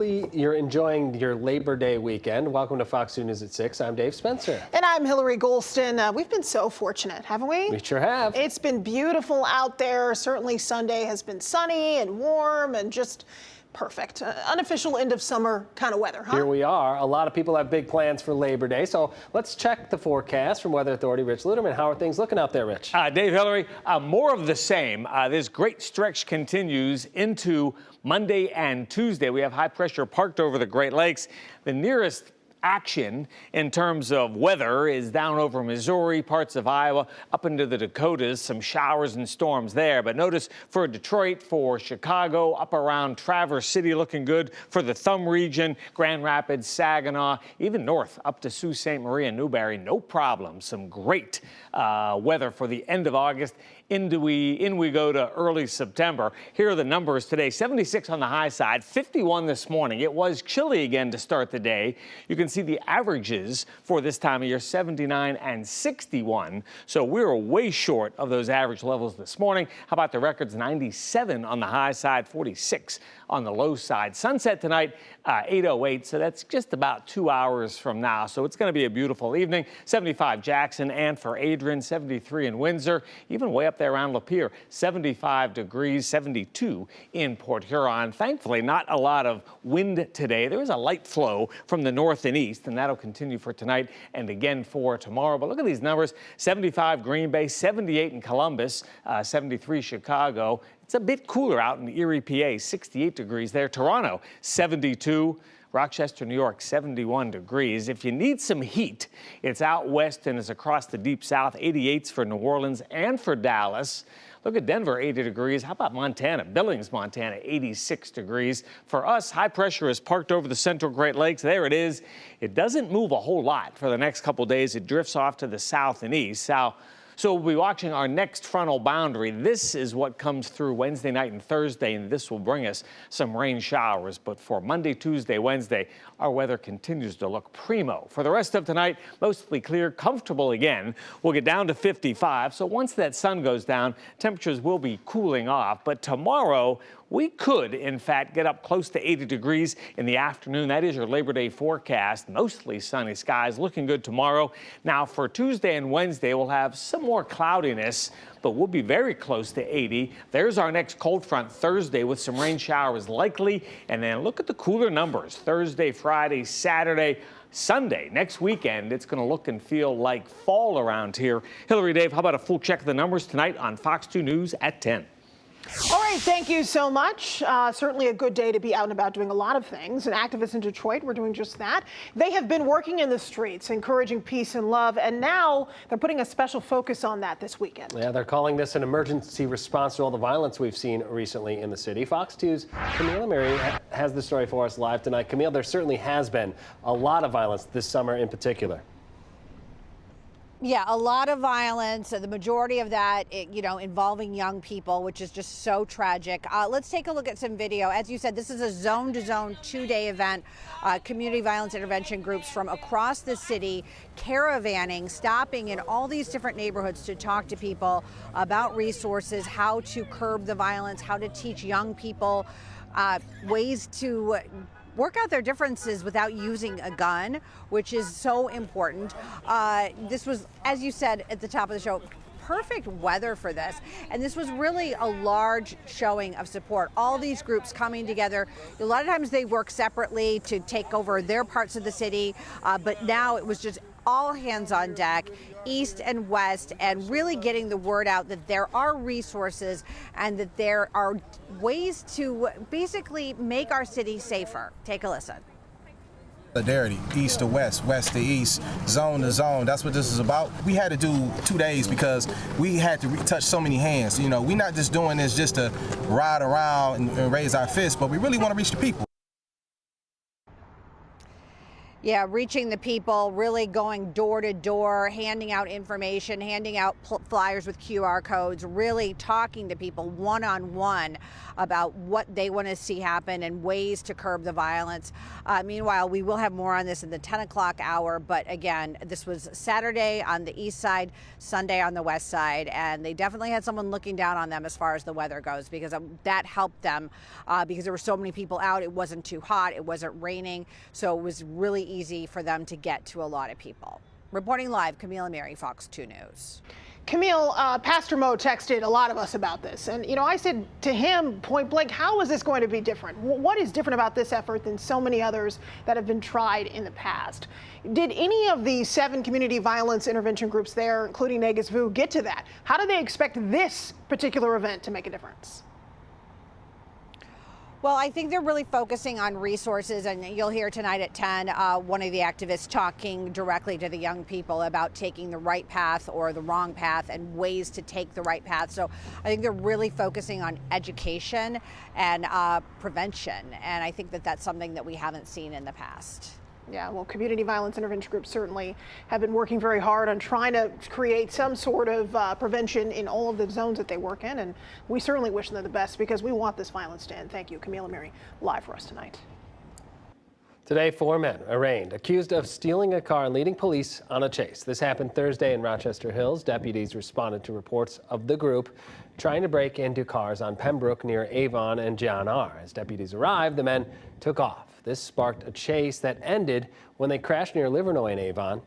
You're enjoying your Labor Day weekend. Welcome to Fox 2 News at 6. I'm Dave Spencer. And I'm Hilary Golston. We've been so fortunate, haven't we? We sure have. It's been beautiful out there. Certainly Sunday has been sunny and warm and just perfect. Unofficial end of summer kind of weather, huh? Here we are. A lot of people have big plans for Labor Day, so let's check the forecast from Weather Authority Rich Luterman. How are things looking out there, Rich? Dave, Hilary, more of the same. This great stretch continues into Monday and Tuesday. We have high pressure parked over the Great Lakes. The nearest action in terms of weather is down over Missouri, parts of Iowa, up into the Dakotas, some showers and storms there. But notice for Detroit, for Chicago, up around Traverse City looking good, for the Thumb region, Grand Rapids, Saginaw, even north up to Sault Ste. Marie and Newberry, no problem. Some great weather for the end of August. In we go to early September. Here are the numbers today. 76 on the high side, 51 this morning. It was chilly again to start the day. You can see the averages for this time of year, 79 and 61. So we were way short of those average levels this morning. How about the records? 97 on the high side, 46 on the low side. Sunset tonight, 8:08, so that's just about 2 hours from now. So it's going to be a beautiful evening. 75 Jackson and for Adrian, 73 in Windsor, even way up there around Lapeer, 75 degrees, 72 in Port Huron. Thankfully, not a lot of wind today. There is a light flow from the north and east, and that'll continue for tonight and again for tomorrow. But look at these numbers, 75 Green Bay, 78 in Columbus, 73 Chicago. It's a bit cooler out in Erie, PA, 68 degrees there. Toronto, 72. Rochester, New York, 71 degrees. If you need some heat, it's out west and is across the deep south. 88s for New Orleans and for Dallas. Look at Denver, 80 degrees. How about Montana? Billings, Montana, 86 degrees. For us, high pressure is parked over the central Great Lakes. There it is. It doesn't move a whole lot for the next couple days. It drifts off to the south and east. So we'll be watching our next frontal boundary. This is what comes through Wednesday night and Thursday, and this will bring us some rain showers. But for Monday, Tuesday, Wednesday, our weather continues to look primo. For the rest of tonight, mostly clear, comfortable again. We'll get down to 55. So once that sun goes down, temperatures will be cooling off. But tomorrow, we could, in fact, get up close to 80 degrees in the afternoon. That is your Labor Day forecast. Mostly sunny skies, looking good tomorrow. Now, for Tuesday and Wednesday, we'll have some more cloudiness, but we'll be very close to 80. There's our next cold front Thursday with some rain showers likely. And then look at the cooler numbers. Thursday, Friday, Saturday, Sunday, next weekend, it's going to look and feel like fall around here. Hilary, Dave, how about a full check of the numbers tonight on Fox 2 News at 10? All right, thank you so much. Certainly a good day to be out and about doing a lot of things. And activists in Detroit were doing just that. They have been working in the streets, encouraging peace and love, and now they're putting a special focus on that this weekend. Yeah, they're calling this an emergency response to all the violence we've seen recently in the city. Fox 2's Camille Mary has the story for us live tonight. Camille, there certainly has been a lot of violence this summer in particular. Yeah, a lot of violence, the majority of that, involving young people, which is just so tragic. Let's take a look at some video. As you said, this is a zone-to-zone 2-day event. Community violence intervention groups from across the city caravanning, stopping in all these different neighborhoods to talk to people about resources, how to curb the violence, how to teach young people ways to work out their differences without using a gun, which is so important. This was, as you said at the top of the show, perfect weather for this. And this was really a large showing of support. All these groups coming together. A lot of times they work separately to take over their parts of the city, but now it was just all hands on deck, east and west, and really getting the word out that there are resources and that there are ways to basically make our city safer. Take a listen. Solidarity, east to west, west to east, zone to zone. That's what this is about. We had to do 2 days because we had to touch so many hands. You know, we're not just doing this just to ride around and raise our fists, but we really want to reach the people. Yeah, reaching the people, really going door to door, handing out information, handing out flyers with QR codes, really talking to people one-on-one about what they want to see happen and ways to curb the violence. Meanwhile, we will have more on this in the 10 o'clock hour. But again, this was Saturday on the east side, Sunday on the west side, and they definitely had someone looking down on them as far as the weather goes, because that helped them because there were so many people out. It wasn't too hot. It wasn't raining. So it was really easy for them to get to a lot of people. Reporting live, Camille and Mary, Fox 2 News. Camille, Pastor Mo texted a lot of us about this. And, you know, I said to him point blank, how is this going to be different? What is different about this effort than so many others that have been tried in the past? Did any of the 7 community violence intervention groups there, including Negus Vu, get to that? How do they expect this particular event to make a difference? Well, I think they're really focusing on resources, and you'll hear tonight at 10 one of the activists talking directly to the young people about taking the right path or the wrong path and ways to take the right path. So I think they're really focusing on education and prevention, and I think that that's something that we haven't seen in the past. Yeah, well, community violence intervention groups certainly have been working very hard on trying to create some sort of prevention in all of the zones that they work in, and we certainly wish them the best because we want this violence to end. Thank you, Camille and Mary, live for us tonight. Today, 4 men arraigned, accused of stealing a car and leading police on a chase. This happened Thursday in Rochester Hills. Deputies responded to reports of the group trying to break into cars on Pembroke near Avon and John R. As deputies arrived, the men took off. This sparked a chase that ended when they crashed near Livernois and Avon.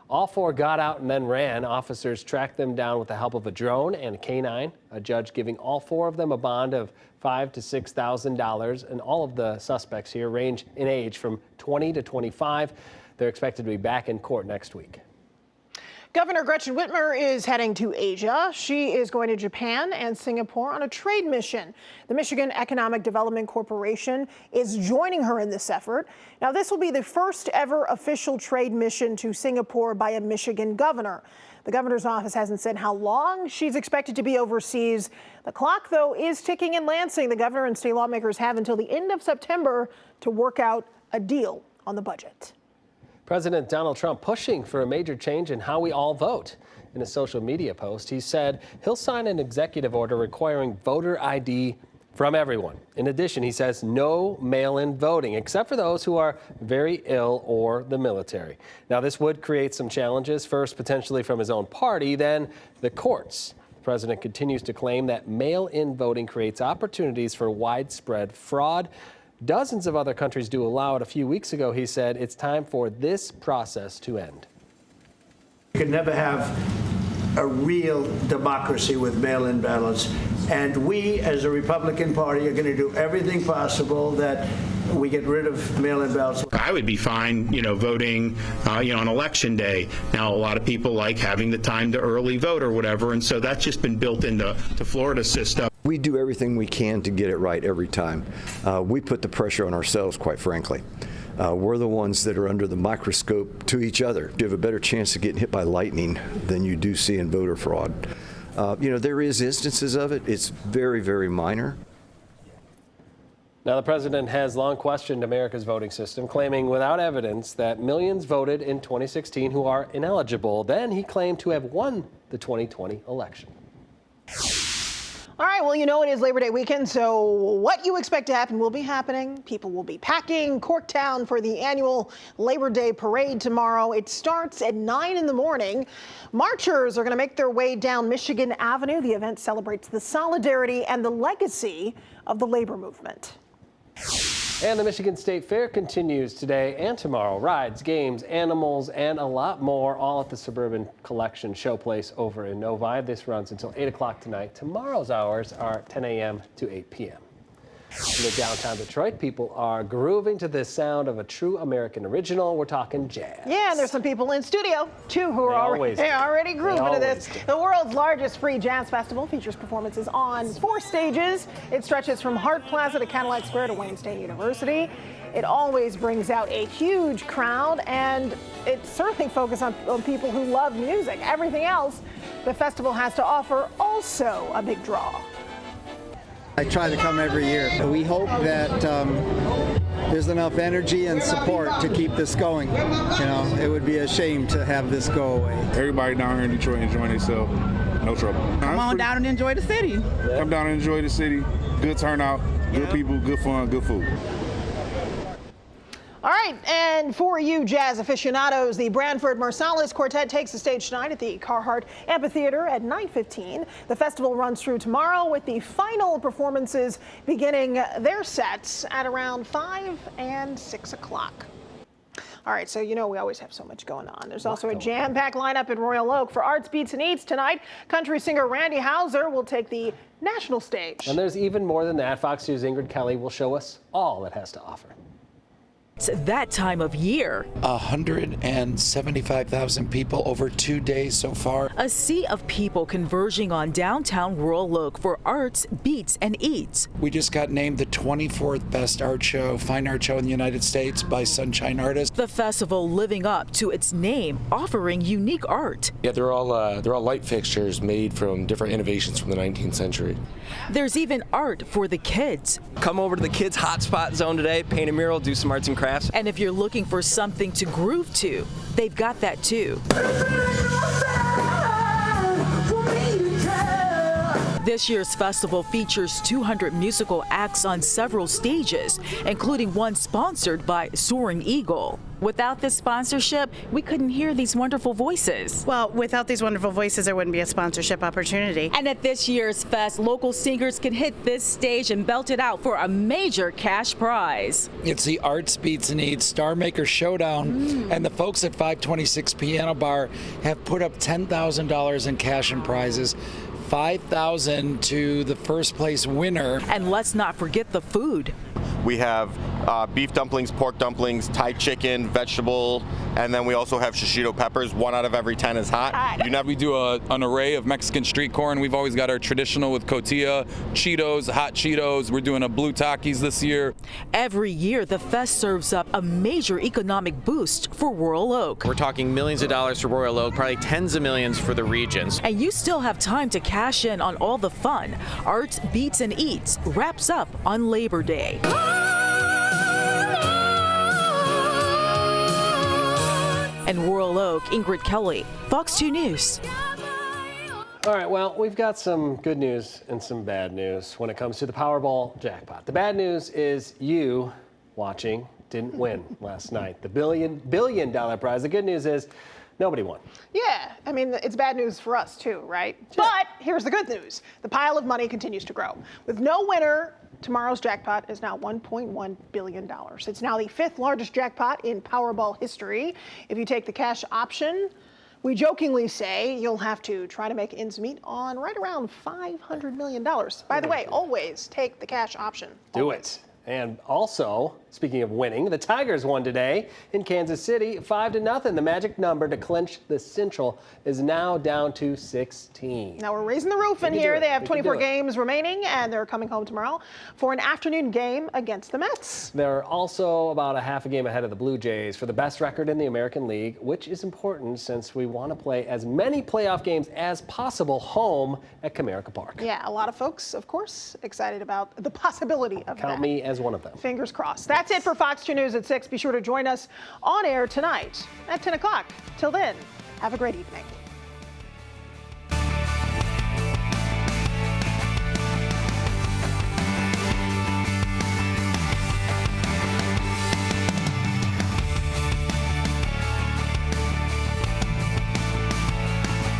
All 4 got out and then ran. Officers tracked them down with the help of a drone and a canine. A judge giving all 4 of them a bond of $5,000 to $6,000, and all of the suspects here range in age from 20 to 25. They're expected to be back in court next week. Governor Gretchen Whitmer is heading to Asia. She is going to Japan and Singapore on a trade mission. The Michigan Economic Development Corporation is joining her in this effort. Now, this will be the first ever official trade mission to Singapore by a Michigan governor. The governor's office hasn't said how long she's expected to be overseas. The clock, though, is ticking in Lansing. The governor and state lawmakers have until the end of September to work out a deal on the budget. President Donald Trump pushing for a major change in how we all vote. In a social media post, he said he'll sign an executive order requiring voter ID from everyone. In addition, he says no mail-in voting, except for those who are very ill or the military. Now, this would create some challenges, first potentially from his own party, then the courts. The president continues to claim that mail-in voting creates opportunities for widespread fraud. Dozens of other countries do allow it. A few weeks ago, he said it's time for this process to end. You can never have a real democracy with mail-in ballots. And we, as a Republican Party, are going to do everything possible that we get rid of mail-in ballots. I would be fine, voting, on election day. Now, a lot of people like having the time to early vote or whatever, and so that's just been built into Florida's system. We do everything we can to get it right every time. We put the pressure on ourselves, quite frankly. We're the ones that are under the microscope to each other. You have a better chance of getting hit by lightning than you do seeing voter fraud. There is instances of it. It's very, very minor. Now, the president has long questioned America's voting system, claiming without evidence that millions voted in 2016 who are ineligible. Then he claimed to have won the 2020 election. All right, well, it is Labor Day weekend, so what you expect to happen will be happening. People will be packing Corktown for the annual Labor Day parade tomorrow. It starts at 9 in the morning. Marchers are going to make their way down Michigan Avenue. The event celebrates the solidarity and the legacy of the labor movement. And the Michigan State Fair continues today and tomorrow. Rides, games, animals, and a lot more, all at the Suburban Collection Showplace over in Novi. This runs until 8 o'clock tonight. Tomorrow's hours are 10 a.m. to 8 p.m. In the downtown Detroit, people are grooving to the sound of a true American original. We're talking jazz. Yeah, and there's some people in studio, too, who are already grooving to this. The world's largest free jazz festival features performances on 4 stages. It stretches from Hart Plaza to Cadillac Square to Wayne State University. It always brings out a huge crowd, and it certainly focuses on people who love music. Everything else the festival has to offer, also a big draw. I try to come every year. We hope that there's enough energy and support to keep this going. You know, it would be a shame to have this go away. Everybody down here in Detroit enjoying themselves. No trouble. Come on down and enjoy the city. Come down and enjoy the city. Good turnout, good people, good fun, good food. All right, and for you jazz aficionados, the Branford Marsalis Quartet takes the stage tonight at the Carhart Amphitheater at 9:15. The festival runs through tomorrow with the final performances beginning their sets at around 5 and 6 o'clock. All right, so you know we always have so much going on. There's also a jam-packed lineup in Royal Oak. For Arts, Beats, and Eats tonight, country singer Randy Houser will take the national stage. And there's even more than that. Fox News' Ingrid Kelly will show us all it has to offer. It's that time of year. 175,000 people over 2 days so far. A sea of people converging on downtown Royal Oak for Arts, Beats, and Eats. We just got named the 24th best art show, fine art show in the United States by Sunshine Artists. The festival living up to its name, offering unique art. Yeah, they're all light fixtures made from different innovations from the 19th century. There's even art for the kids. Come over to the kids' hotspot zone today, paint a mural, do some arts and crafts. And if you're looking for something to groove to, they've got that too. This year's festival features 200 musical acts on several stages, including one sponsored by Soaring Eagle. Without this sponsorship, we couldn't hear these wonderful voices. Well, without these wonderful voices, there wouldn't be a sponsorship opportunity. And at this year's fest, local singers can hit this stage and belt it out for a major cash prize. It's the Arts, Beats, and Eats Star Maker Showdown, and the folks at 526 Piano Bar have put up $10,000 in cash and prizes. $5,000 to the first place winner. And let's not forget the food. We have beef dumplings, pork dumplings, Thai chicken, vegetable, and then we also have shishito peppers. 1 out of every 10 is hot. We do an array of Mexican street corn. We've always got our traditional with cotija, Cheetos, hot Cheetos. We're doing a blue Takis this year. Every year, the fest serves up a major economic boost for Royal Oak. We're talking millions of dollars for Royal Oak, probably tens of millions for the regions. And you still have time to cash in on all the fun. Arts, Beats, and Eats wraps up on Labor Day. And Royal Oak, Ingrid Kelly, Fox 2 News. All right, well, we've got some good news and some bad news when it comes to the Powerball jackpot. The bad news is you watching didn't win last night. The billion dollar prize. The good news is nobody won. Yeah, I mean, it's bad news for us too, right? Yeah. But here's the good news. The pile of money continues to grow. With no winner, tomorrow's jackpot is now $1.1 billion. It's now the 5th largest jackpot in Powerball history. If you take the cash option, we jokingly say you'll have to try to make ends meet on right around $500 million. By the way, always take the cash option. Do it. And also, speaking of winning, the Tigers won today in Kansas City, 5-0. The magic number to clinch the Central is now down to 16. Now we're raising the roof in here. They have 24 games remaining, and they're coming home tomorrow for an afternoon game against the Mets. They're also about a half a game ahead of the Blue Jays for the best record in the American League, which is important since we want to play as many playoff games as possible home at Comerica Park. Yeah, a lot of folks, of course, excited about the possibility of that. Count me as one of them. Fingers crossed. That's it for Fox 2 News at 6. Be sure to join us on air tonight at 10 o'clock. Till then, have a great evening.